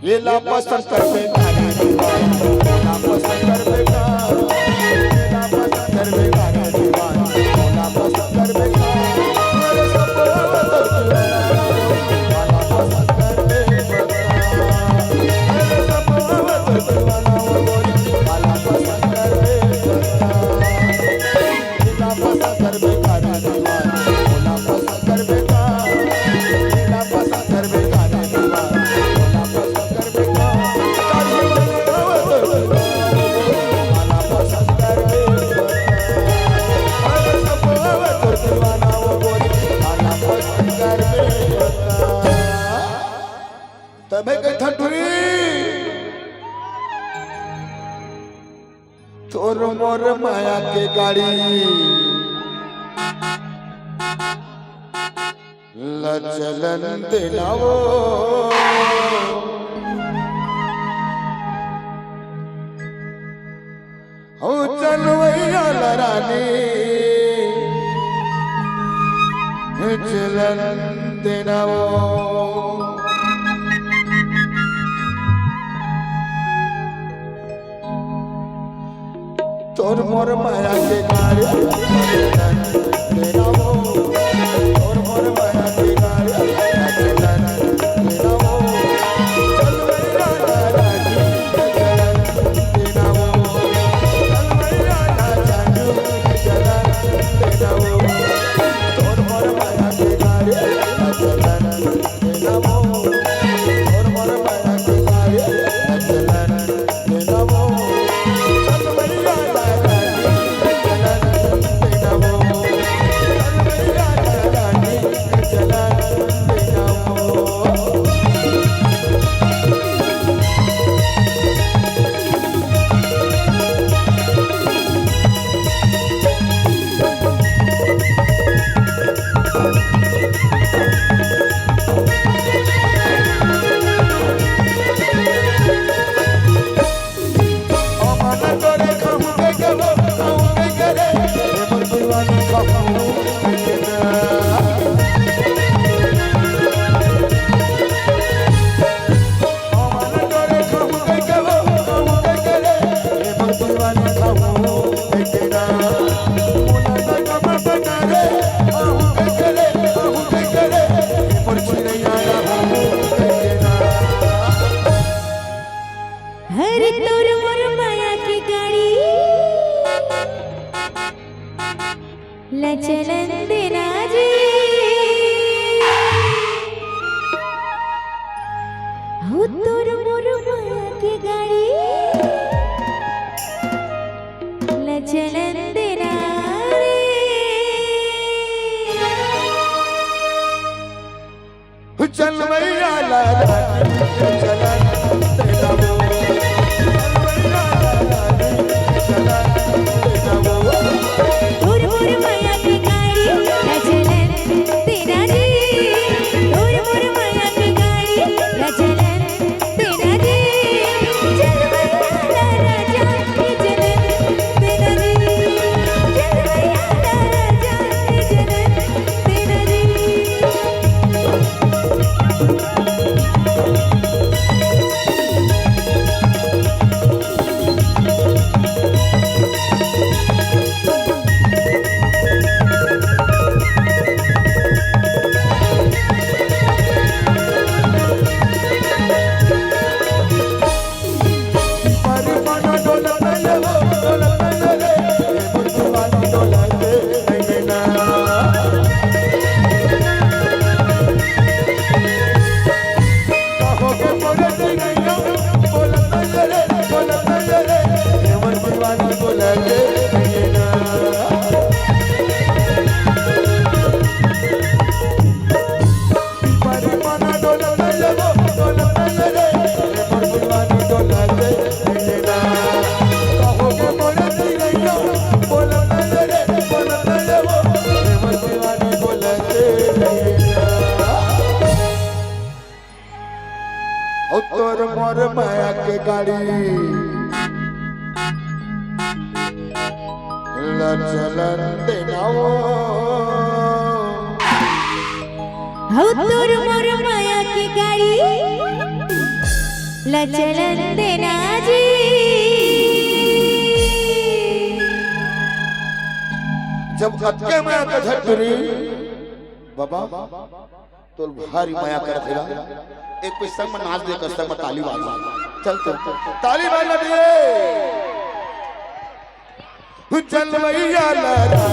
लीला पसंद कर बेगारी दीवान लीला पसंद कर बेगारी लीला पसंद कर बेगारी दीवान लीला पसंद कर बेगारी मेरे सपनों में तो लीला पसंद कर बेगारी मेरे सपनों में तो दीवाना वो गोरी लीला पसंद कर बेगारी लीला पसंद कर बेगारी दीवान लीला पसंद कर बेगारी लीला पसंद कर बेगारी दीवान तोर मोर माया के गाड़ी लचलन दिलावो हो चलवैया लरानी चलन दिलावो तोर मोर माया के गाड़ी दिलावो तोर मोर माया के गाड़ी चलन दिलावो चलवैया लरानी चलन दिलावो चलवैया लरानी चलन दिलावो तोर मोर माया के गाड़ी चलन दिलावो तोर मोर माया के गाड़ी चलन दिलावो लचलन देना जी हो तोर मोर माया की गाड़ी लचलन देना रे चलवैया लरानी चलन दिलावो चलवैया लरानी चलन दिलावो तोर मोर माया की गाड़ी लचलन देना जी तोर मोर माया की गाड़ी लचलन देना जी चलवैया राजा की चलन देना जी चलवैया राजा की चलन देना जी तोर मोर माया के गाड़ी लचलन दिलावो हो तोर मोर माया की गाड़ी लचलन देना जी तोर मोर माया की गाड़ी लचलन देना जी चलवैया राजा की चलन देना जी चलवैया राजा की चलन देना जी चलवैया लरानी चलन दिलावो चलवैया लरानी चलन दिलावो तोर मोर माया के गाड़ी लचलन दिलावो चलवैया लरानी चलन दिलावो हो तोर मोर माया की गाड़ी लचलंदे नाजी जब अक्के माया का झटरी बाबा तो भारी माया कर फिरा एक कोई संग में नाच दे कर संग में ताली बाजा चल चल ताली बाजा दे चल भैया लड़ा